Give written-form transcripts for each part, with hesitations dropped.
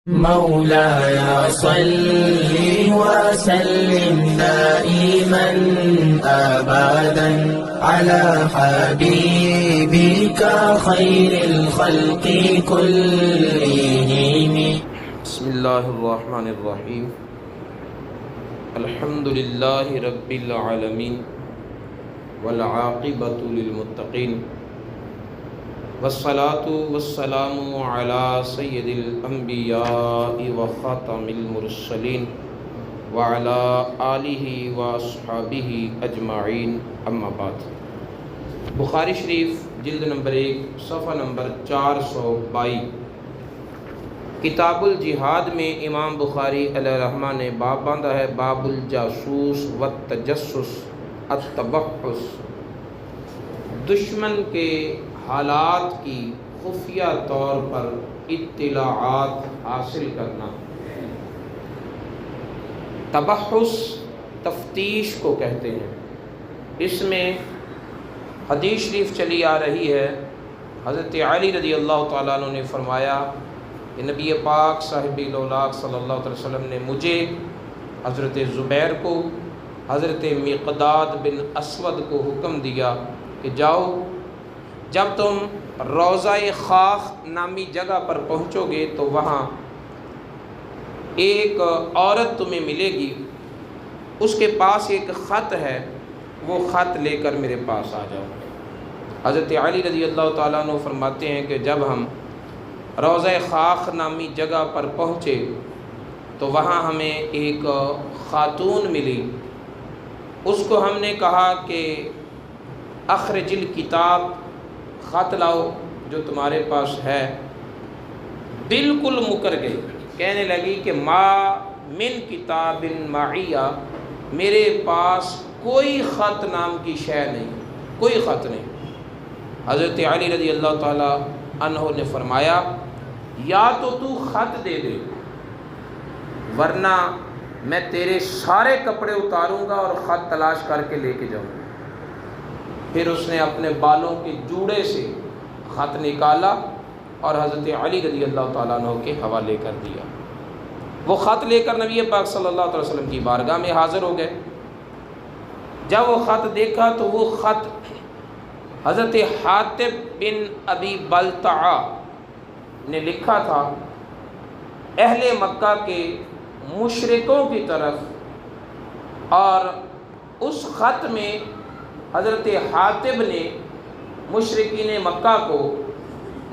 مولاي صل وسلم دائما أبدا على حبيبك خير الخلق كلهم. بسم اللہ الرحمن الرحیم. الحمد للہ رب العالمین والعاقبۃ للمتقین والصلاة والسلام علی سید الانبیاء وخاتم المرسلین وعلی آلہ واصحابہ اجمعین، اما بعد. بخاری شریف جلد نمبر 1 صفحہ نمبر 422 کتاب الجہاد میں امام بخاری علیہ الرحمہ نے باب باندھا ہے، باب الجاسوس والتجسس التبحث، دشمن کے حالات کی خفیہ طور پر اطلاعات حاصل کرنا. تبحث تفتیش کو کہتے ہیں. اس میں حدیث شریف چلی آ رہی ہے، حضرت علی رضی اللہ تعالیٰ عنہ نے فرمایا کہ نبی پاک صاحب الاولاق صلی اللہ علیہ وسلم نے مجھے، حضرت زبیر کو، حضرت مقداد بن اسود کو حکم دیا کہ جاؤ، جب تم روضہ خاخ نامی جگہ پر پہنچو گے تو وہاں ایک عورت تمہیں ملے گی، اس کے پاس ایک خط ہے، وہ خط لے کر میرے پاس آ جاؤ. حضرت علی رضی اللہ تعالیٰ عنہ فرماتے ہیں کہ جب ہم روضہ خاخ نامی جگہ پر پہنچے تو وہاں ہمیں ایک خاتون ملی. اس کو ہم نے کہا کہ اخرج الکتاب، خط لاؤ جو تمہارے پاس ہے. بالکل مکر گئی، کہنے لگی کہ ما من کتاب معیہ، میرے پاس کوئی خط نام کی شے نہیں، کوئی خط نہیں. حضرت علی رضی اللہ تعالیٰ عنہ نے فرمایا یا تو خط دے دے، ورنہ میں تیرے سارے کپڑے اتاروں گا اور خط تلاش کر کے لے کے جاؤں گا. پھر اس نے اپنے بالوں کے جوڑے سے خط نکالا اور حضرت علی رضی اللہ تعالیٰ عنہ کے حوالے کر دیا. وہ خط لے کر نبی پاک صلی اللہ علیہ وسلم کی بارگاہ میں حاضر ہو گئے. جب وہ خط دیکھا تو وہ خط حضرت حاتب بن ابی بلتعہ نے لکھا تھا اہل مکہ کے مشرکوں کی طرف، اور اس خط میں حضرت حاتب نے مشرکین مکہ کو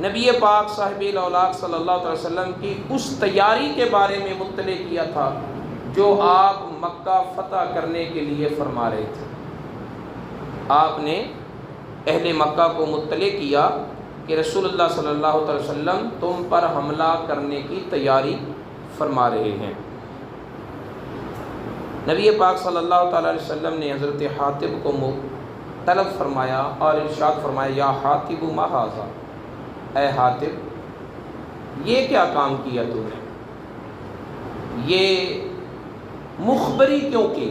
نبی پاک صاحب الاولاق صلی اللہ علیہ وسلم کی اس تیاری کے بارے میں مطلع کیا تھا جو آپ مکہ فتح کرنے کے لیے فرما رہے تھے. آپ نے اہل مکہ کو مطلع کیا کہ رسول اللہ صلی اللہ علیہ وسلم تم پر حملہ کرنے کی تیاری فرما رہے ہیں. نبی پاک صلی اللہ تعالیٰ علیہ وسلم نے حضرت حاتب کو طلب فرمایا اور ارشاد فرمایا یا حاتب ما ھذا، اے حاتب یہ کیا کام کیا تو نے، یہ مخبری کیوں کی،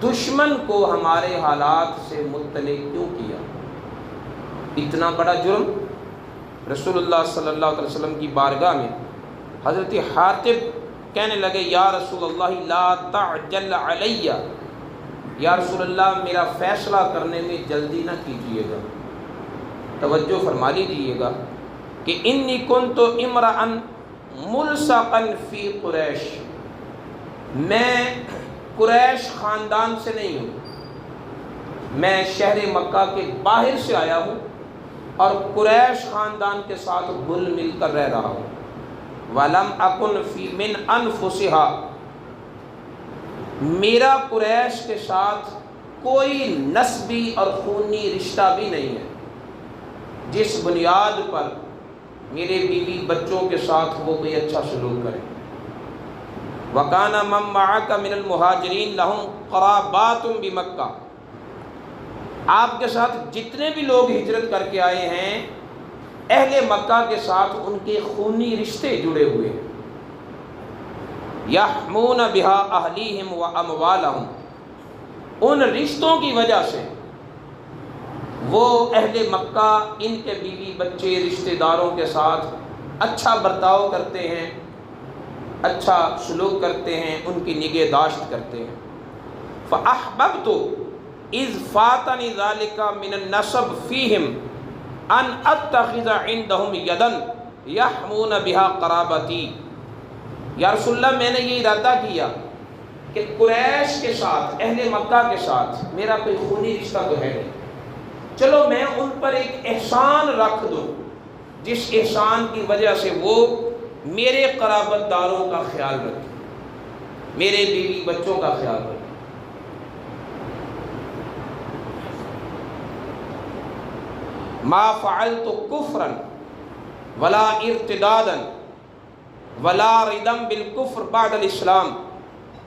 دشمن کو ہمارے حالات سے مطلع کیوں کیا، اتنا بڑا جرم. رسول اللہ صلی اللہ علیہ وسلم کی بارگاہ میں حضرت حاتب کہنے لگے یا رسول اللہ لا تعجل علی، یا رسول اللہ میرا فیصلہ کرنے میں جلدی نہ کیجیے گا. توجہ فرما لیجیے گا کہ انی کنت امرأ ملصقا فی قریش، میں قریش خاندان سے نہیں ہوں، میں شہر مکہ کے باہر سے آیا ہوں اور قریش خاندان کے ساتھ گھل مل کر رہ رہا ہوں. وَلَمْ أَكُنْ فِي مِنْ أَنفُسِهَا، میرا قریش کے ساتھ کوئی نسبی اور خونی رشتہ بھی نہیں ہے جس بنیاد پر میرے بیوی بچوں کے ساتھ وہ کوئی اچھا سلوک کرے. وَكَانَ مَن مَّعَكَ مِنَ الْمُهَاجِرِينَ لَهُمْ قَرَابَاتٌ بِمَكَّةٍ، آپ کے ساتھ جتنے بھی لوگ ہجرت کر کے آئے ہیں اہل مکہ کے ساتھ ان کے خونی رشتے جڑے ہوئے ہیں. یحمون بہا اہلیہم و اموالہم، ان رشتوں کی وجہ سے وہ اہل مکہ ان کے بیوی بچے رشتہ داروں کے ساتھ اچھا برتاؤ کرتے ہیں، اچھا سلوک کرتے ہیں، ان کی نگہداشت کرتے ہیں۔ فَأَحْبَبْتُ إِذْ فَاتَنِي ذَلِكَ مِنَ النَّسَبِ فِيهِمْ أَنْ أَتَّخِذَ عِنْدَهُمْ يَدًا يَحْمُونَ بِهَا قَرَابَتِي۔ یا رسول اللہ، میں نے یہ ارادہ کیا کہ قریش کے ساتھ، اہل مکہ کے ساتھ میرا کوئی خونی رشتہ تو ہے نہیں، چلو میں ان پر ایک احسان رکھ دوں جس احسان کی وجہ سے وہ میرے قرابت داروں کا خیال رکھیں، میرے بیوی بچوں کا خیال رکھیں۔ ما فعلت کفرا ولا ارتدادا ولا ردم بالکفر بعد الاسلام۔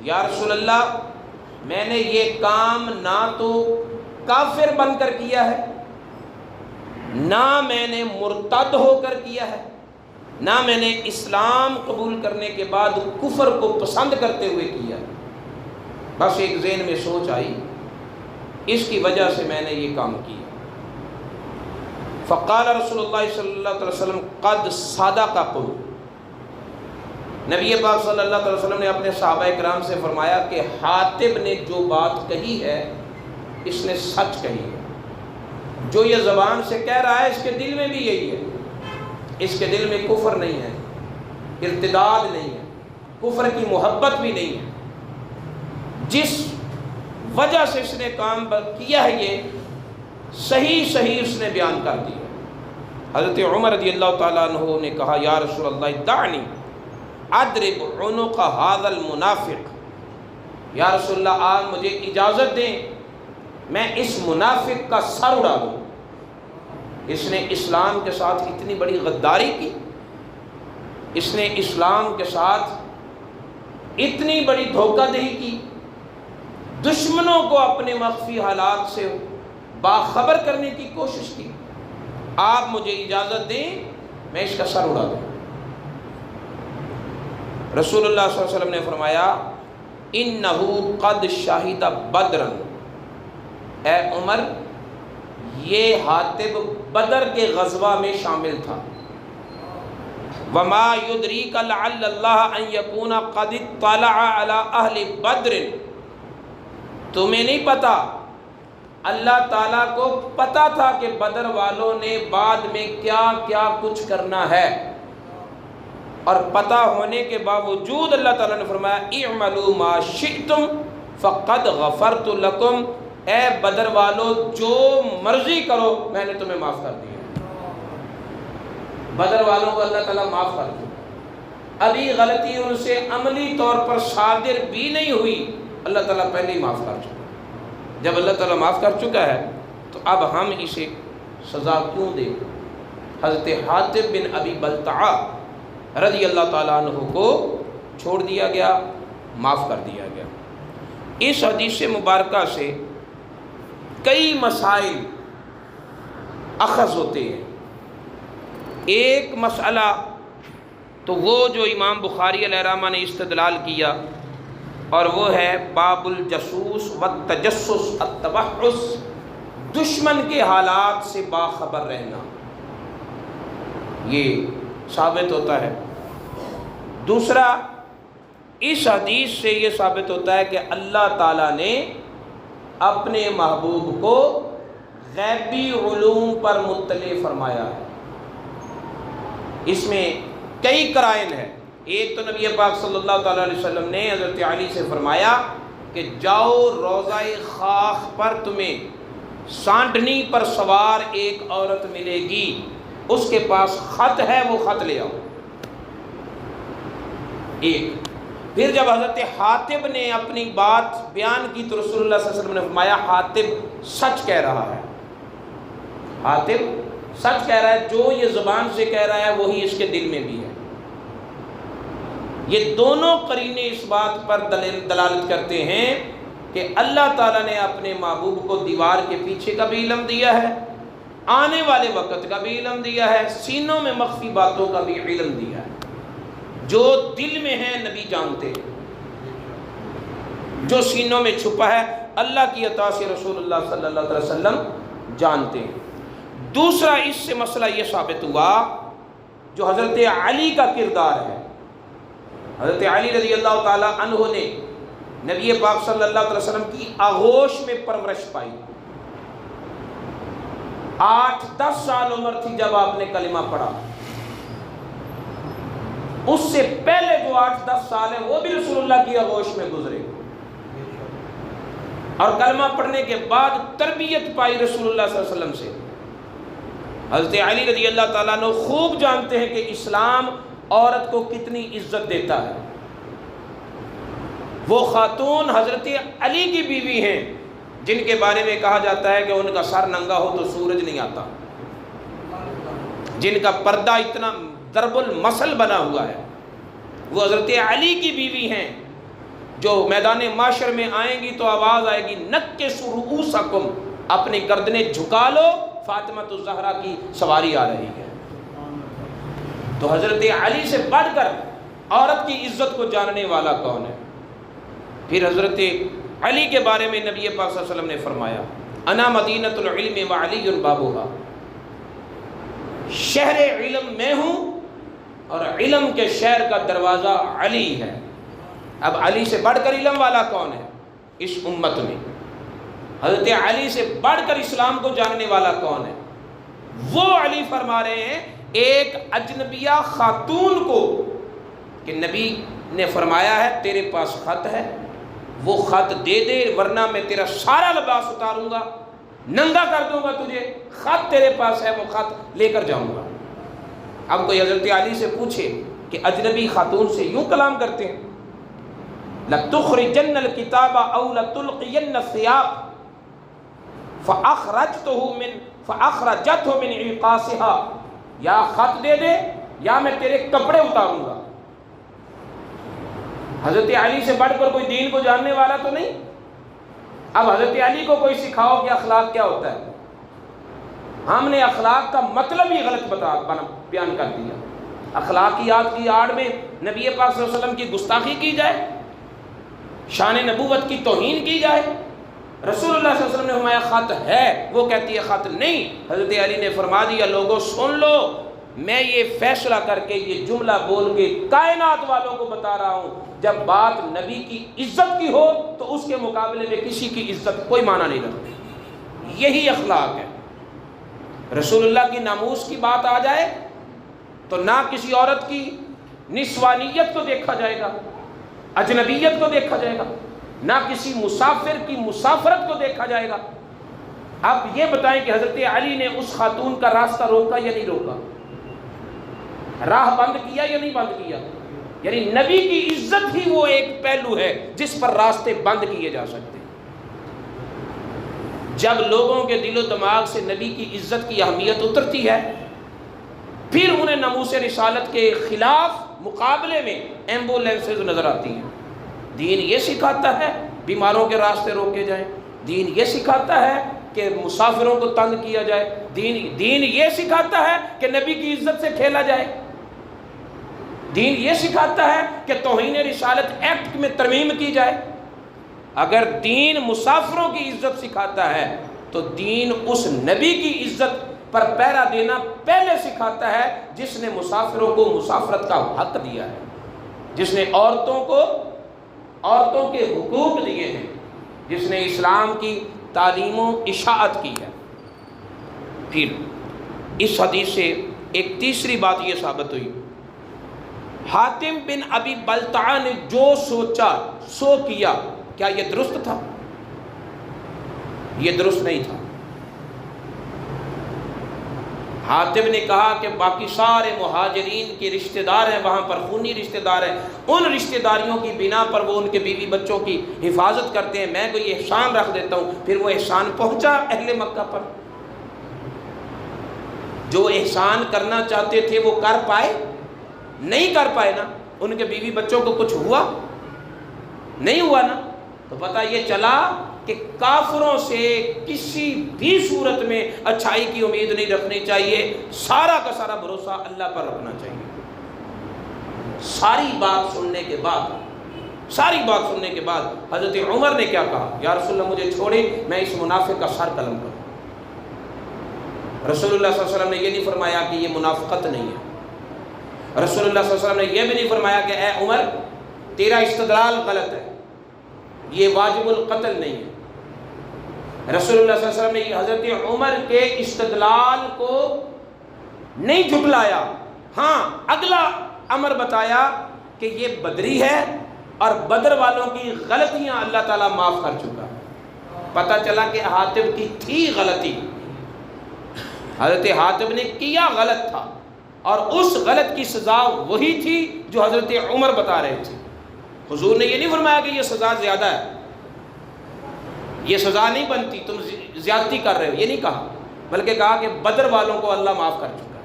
یا رسول اللہ، میں نے یہ کام نہ تو کافر بن کر کیا ہے، نہ میں نے مرتد ہو کر کیا ہے، نہ میں نے اسلام قبول کرنے کے بعد کفر کو پسند کرتے ہوئے کیا۔ بس ایک ذہن میں سوچ آئی، اس کی وجہ سے میں نے یہ کام کیا۔ فقال رسول اللہ صلی اللہ علیہ وسلم قد صدقکم۔ نبی پاک صلی اللہ علیہ وسلم نے اپنے صحابہ کرام سے فرمایا کہ حاتب نے جو بات کہی ہے اس نے سچ کہی ہے، جو یہ زبان سے کہہ رہا ہے اس کے دل میں بھی یہی ہے، اس کے دل میں کفر نہیں ہے، ارتداد نہیں ہے، کفر کی محبت بھی نہیں ہے، جس وجہ سے اس نے کام کیا ہے یہ صحیح اس نے بیان کر دیا۔ حضرت عمر رضی اللہ تعالیٰ عنہ نے کہا یا رسول اللہ دعنی اضرب عنق هذا المنافق۔ یا رسول اللہ آپ مجھے اجازت دیں میں اس منافق کا سر اڑا دوں، اس نے اسلام کے ساتھ اتنی بڑی غداری کی، اس نے اسلام کے ساتھ اتنی بڑی دھوکہ دہی کی، دشمنوں کو اپنے مخفی حالات سے باخبر کرنے کی کوشش کی، آپ مجھے اجازت دیں میں اس کا سر اڑا دوں۔ رسول اللہ صلی اللہ علیہ وسلم نے فرمایا انہو قد شہد بدرا، اے عمر یہ حاتب بدر کے غزوہ میں شامل تھا۔ وما یدریک لعل اللہ ان یکون قد اطلع علی اہل بدر، تمہیں نہیں پتا، اللہ تعالیٰ کو پتا تھا کہ بدر والوں نے بعد میں کیا کیا کچھ کرنا ہے، اور پتہ ہونے کے باوجود اللہ تعالیٰ نے فرمایا اعملوا ما شئتم فقد غفرت لکم، اے بدر والو جو مرضی کرو میں نے تمہیں معاف کر دیا۔ بدر والوں کو اللہ تعالیٰ معاف کر دیا، ابھی غلطی ان سے عملی طور پر صادر بھی نہیں ہوئی، اللہ تعالیٰ پہلے ہی معاف کر چکا۔ جب اللہ تعالیٰ معاف کر چکا ہے تو اب ہم اسے سزا کیوں دیں؟ حضرت حاتب بن ابی بلتعہ رضی اللہ تعالیٰ عنہ کو چھوڑ دیا گیا، معاف کر دیا گیا۔ اس حدیث مبارکہ سے کئی مسائل اخذ ہوتے ہیں۔ ایک مسئلہ تو وہ جو امام بخاری علیہ الرحمہ نے استدلال کیا، اور وہ ہے باب الجسوس والتجسس التبحث، دشمن کے حالات سے باخبر رہنا، یہ ثابت ہوتا ہے۔ دوسرا، اس حدیث سے یہ ثابت ہوتا ہے کہ اللہ تعالیٰ نے اپنے محبوب کو غیبی علوم پر مطلع فرمایا ہے۔ اس میں کئی قرائن ہیں۔ ایک تو نبی پاک صلی اللہ تعالیٰ علیہ وسلم نے حضرت علی سے فرمایا کہ جاؤ روضہ خاخ پر تمہیں سانڈنی پر سوار ایک عورت ملے گی، اس کے پاس خط ہے، وہ خط لے آؤ۔ ایک پھر جب حضرت حاتب نے اپنی بات بیان کی تو رسول اللہ صلی اللہ علیہ وسلم نے فرمایا حاتب سچ کہہ رہا ہے، حاتب سچ کہہ رہا ہے، جو یہ زبان سے کہہ رہا ہے وہی اس کے دل میں بھی ہے۔ یہ دونوں قرینے اس بات پر دلالت کرتے ہیں کہ اللہ تعالیٰ نے اپنے محبوب کو دیوار کے پیچھے کا بھی علم دیا ہے، آنے والے وقت کا بھی علم دیا ہے، سینوں میں مخفی باتوں کا بھی علم دیا ہے۔ جو دل میں ہے نبی جانتے ہیں، جو سینوں میں چھپا ہے اللہ کی عطا سے رسول اللہ صلی اللہ علیہ وسلم جانتے ہیں۔ دوسرا اس سے مسئلہ یہ ثابت ہوا جو حضرت علی کا کردار ہے۔ حضرت علی رضی اللہ تعالیٰ عنہ نے نبی پاک صلی اللہ علیہ وسلم کی آغوش میں پرورش پائی۔ 8-10 سال عمر تھی جب آپ نے کلمہ پڑھا۔ اس سے پہلے جو 8-10 سال ہیں وہ بھی رسول اللہ کی آغوش میں گزرے، اور کلمہ پڑھنے کے بعد تربیت پائی رسول اللہ صلی اللہ علیہ وسلم سے۔ حضرت علی رضی اللہ تعالیٰ عنہ خوب جانتے ہیں کہ اسلام عورت کو کتنی عزت دیتا ہے۔ وہ خاتون حضرت علی کی بیوی ہیں جن کے بارے میں کہا جاتا ہے کہ ان کا سر ننگا ہو تو سورج نہیں آتا، جن کا پردہ اتنا ضرب المثل بنا ہوا ہے، وہ حضرت علی کی بیوی ہیں جو میدان معاشر میں آئیں گی تو آواز آئے گی نکسوا رؤوسکم، اپنی گردنیں جھکا لو، فاطمہ الزہرا کی سواری آ رہی ہے۔ تو حضرت علی سے بڑھ کر عورت کی عزت کو جاننے والا کون ہے؟ پھر حضرت علی کے بارے میں نبی پاک صلی اللہ علیہ وسلم نے فرمایا انا مدینۃ العلم وعلی بابھا، شہر علم میں ہوں اور علم کے شہر کا دروازہ علی ہے۔ اب علی سے بڑھ کر علم والا کون ہے اس امت میں؟ حضرت علی سے بڑھ کر اسلام کو جاننے والا کون ہے؟ وہ علی فرما رہے ہیں ایک اجنبیہ خاتون کو کہ نبی نے فرمایا ہے تیرے پاس خط ہے، وہ خط دے دے ورنہ میں تیرا سارا لباس اتاروں گا، ننگا کر دوں گا تجھے، خط تیرے پاس ہے وہ خط لے کر جاؤں گا۔ اب کوئی حضرت علی سے پوچھے کہ اجنبی خاتون سے یوں کلام کرتے ہیں، لَتُخْرِجَنَّ الْكِتَابَ أَوْ لَتُلْقِيَنَّ الثِّيَابَ فَأَخْرَجَتْهُ مِنْ عِقَاسِهَا، یا خط دے دے یا میں تیرے کپڑے اتاروں گا۔ حضرت علی سے بڑھ کر کوئی دین کو جاننے والا تو نہیں۔ اب حضرت علی کو کوئی سکھاؤ کہ اخلاق کیا ہوتا ہے، ہم نے اخلاق کا مطلب ہی غلط بیان کر دیا۔ اخلاقیات کی آڑ میں نبی پاک صلی اللہ علیہ وسلم کی گستاخی کی جائے، شان نبوت کی توہین کی جائے۔ رسول اللہ صلی اللہ علیہ وسلم نے فرمایا خط ہے، وہ کہتی ہے خط نہیں۔ حضرت علی نے فرما دیا لوگوں سن لو، میں یہ فیصلہ کر کے یہ جملہ بول کے کائنات والوں کو بتا رہا ہوں، جب بات نبی کی عزت کی ہو تو اس کے مقابلے میں کسی کی عزت کوئی معنی نہیں رکھتی۔ یہی اخلاق ہے۔ رسول اللہ کی ناموس کی بات آ جائے تو نہ کسی عورت کی نسوانیت کو دیکھا جائے گا، اجنبیت کو دیکھا جائے گا، نہ کسی مسافر کی مسافرت کو دیکھا جائے گا۔ اب یہ بتائیں کہ حضرت علی نے اس خاتون کا راستہ روکا یا نہیں روکا؟ راہ بند کیا یا نہیں بند کیا؟ یعنی نبی کی عزت ہی وہ ایک پہلو ہے جس پر راستے بند کیے جا سکتے ہیں۔ جب لوگوں کے دل و دماغ سے نبی کی عزت کی اہمیت اترتی ہے، پھر انہیں ناموس رسالت کے خلاف مقابلے میں ایمبولینسز نظر آتی ہیں۔ دین یہ سکھاتا ہے بیماروں کے راستے روکے جائیں، دین یہ سکھاتا ہے کہ مسافروں کو تنگ کیا جائے، دین یہ سکھاتا ہے کہ نبی کی عزت سے کھیلا جائے، دین یہ سکھاتا ہے کہ توہین رسالت ایکٹ میں ترمیم کی جائے۔ اگر دین مسافروں کی عزت سکھاتا ہے تو دین اس نبی کی عزت پر پہرا دینا پہلے سکھاتا ہے جس نے مسافروں کو مسافرت کا حق دیا ہے، جس نے عورتوں کے حقوق دیے ہیں، جس نے اسلام کی تعلیم و اشاعت کی ہے۔ پھر اس حدیث سے ایک تیسری بات یہ ثابت ہوئی، حاتم بن ابی بلتعہ نے جو سوچا سو کیا، کیا یہ درست تھا؟ یہ درست نہیں تھا۔ حاتم نے کہا کہ باقی سارے مہاجرین کے رشتہ دار ہیں، وہاں پر خونی رشتہ دار ہیں، ان رشتہ داریوں کی بنا پر وہ ان کے بیوی بچوں کی حفاظت کرتے ہیں، میں کوئی احسان رکھ دیتا ہوں۔ پھر وہ احسان پہنچا اہل مکہ پر، جو احسان کرنا چاہتے تھے وہ کر پائے؟ نہیں کر پائے نا۔ ان کے بیوی بچوں کو کچھ ہوا؟ نہیں ہوا نا۔ تو پتہ یہ چلا کہ کافروں سے کسی بھی صورت میں اچھائی کی امید نہیں رکھنی چاہیے، سارا کا سارا بھروسہ اللہ پر رکھنا چاہیے۔ ساری بات سننے کے بعد حضرت عمر نے کیا کہا؟ یا رسول اللہ مجھے چھوڑے، میں اس منافق کا سر قلم کروں۔ رسول اللہ صلی اللہ علیہ وسلم نے یہ نہیں فرمایا کہ یہ منافقت نہیں ہے، رسول اللہ صلی اللہ علیہ وسلم نے یہ بھی نہیں فرمایا کہ اے عمر تیرا استدلال غلط ہے، یہ واجب القتل نہیں ہے۔ رسول اللہ صلی اللہ علیہ وسلم نے حضرت عمر کے استدلال کو نہیں جھٹلایا، ہاں اگلا امر بتایا کہ یہ بدری ہے اور بدر والوں کی غلطیاں اللہ تعالیٰ معاف کر چکا۔ پتہ چلا کہ حاتب کی تھی غلطی، حضرت حاتب نے کیا غلط تھا، اور اس غلط کی سزا وہی تھی جو حضرت عمر بتا رہے تھے۔ حضور نے یہ نہیں فرمایا کہ یہ سزا زیادہ ہے، یہ سزا نہیں بنتی، تم زیادتی کر رہے ہو، یہ نہیں کہا، بلکہ کہا کہ بدر والوں کو اللہ معاف کر چکا ہے۔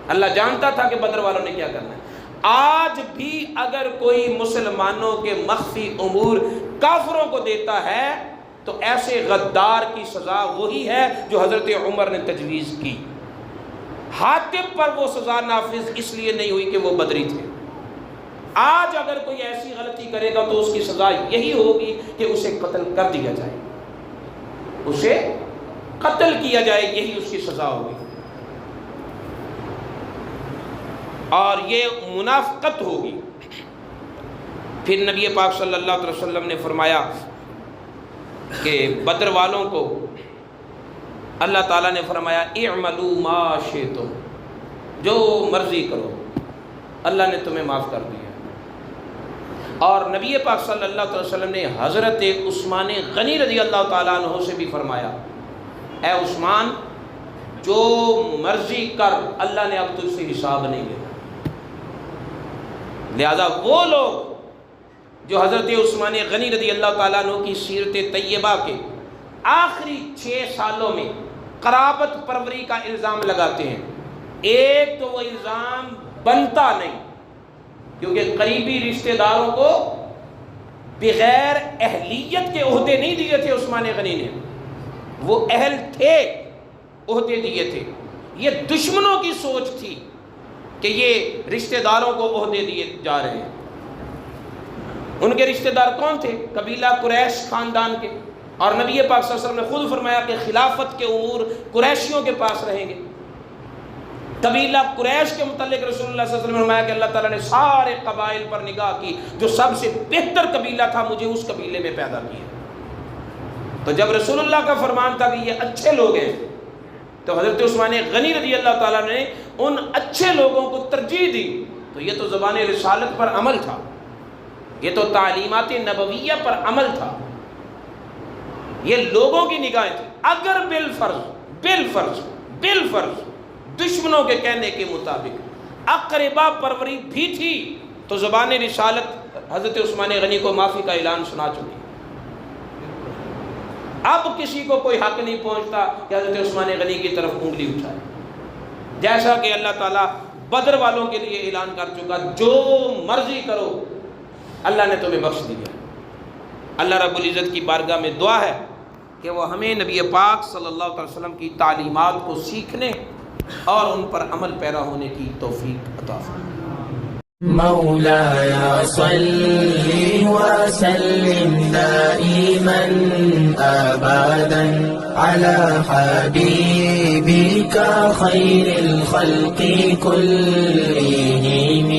اللہ جانتا تھا کہ بدر والوں نے کیا کرنا ہے۔ آج بھی اگر کوئی مسلمانوں کے مخفی امور کافروں کو دیتا ہے تو ایسے غدار کی سزا وہی ہے جو حضرت عمر نے تجویز کی۔ حاتب پر وہ سزا نافذ اس لیے نہیں ہوئی کہ وہ بدری تھے۔ آج اگر کوئی ایسی غلطی کرے گا تو اس کی سزا یہی ہوگی کہ اسے قتل کر دیا جائے، اسے قتل کیا جائے، یہی اس کی سزا ہوگی، اور یہ منافقت ہوگی۔ پھر نبی پاک صلی اللہ علیہ وسلم نے فرمایا کہ بدر والوں کو اللہ تعالیٰ نے فرمایا اعملوا ما شئتم، جو مرضی کرو، اللہ نے تمہیں معاف کر دیا۔ اور نبی پاک صلی اللہ علیہ وسلم نے حضرت عثمان غنی رضی اللہ تعالیٰ عنہ سے بھی فرمایا اے عثمان جو مرضی کر، اللہ نے اب تجھ سے حساب نہیں لینا۔ لہذا وہ لوگ جو حضرت عثمان غنی رضی اللہ تعالیٰ عنہ کی سیرت طیبہ کے آخری 6 سالوں میں قرابت پروری کا الزام لگاتے ہیں، ایک تو وہ الزام بنتا نہیں، کیونکہ قریبی رشتہ داروں کو بغیر اہلیت کے عہدے نہیں دیے تھے عثمان غنی نے، وہ اہل تھے، عہدے دیے تھے۔ یہ دشمنوں کی سوچ تھی کہ یہ رشتہ داروں کو عہدے دیے جا رہے ہیں۔ ان کے رشتہ دار کون تھے؟ قبیلہ قریش خاندان کے، اور نبی پاک صلی اللہ علیہ وسلم نے خود فرمایا کہ خلافت کے امور قریشیوں کے پاس رہیں گے۔ قبیلہ قریش کے متعلق رسول اللہ صلی اللہ علیہ وسلم نے فرمایا کہ اللہ تعالیٰ نے سارے قبائل پر نگاہ کی، جو سب سے بہتر قبیلہ تھا مجھے اس قبیلے میں پیدا کیا۔ تو جب رسول اللہ کا فرمان تھا کہ یہ اچھے لوگ ہیں، تو حضرت عثمان غنی رضی اللہ تعالیٰ نے ان اچھے لوگوں کو ترجیح دی۔ تو یہ تو زبان رسالت پر عمل تھا، یہ تو تعلیمات نبویہ پر عمل تھا، یہ لوگوں کی نگاہیں تھی۔ اگر بالفرض دشمنوں کے کہنے کے مطابق اقربا پروری بھی تھی تو زبان رسالت حضرت عثمان غنی کو معافی کا اعلان سنا چکی۔ اب کسی کو کوئی حق نہیں پہنچتا کہ حضرت عثمان غنی کی طرف انگلی اٹھائے، جیسا کہ اللہ تعالیٰ بدر والوں کے لیے اعلان کر چکا جو مرضی کرو اللہ نے تمہیں بخش دیا۔ اللہ رب العزت کی بارگاہ میں دعا ہے کہ وہ ہمیں نبی پاک صلی اللہ علیہ وسلم کی تعلیمات کو سیکھنے اور ان پر عمل پیرا ہونے کی توفیق عطا فرمائے۔ مولاي صل وسلم دائما أبدا على حبيبك خير الخلق كلهم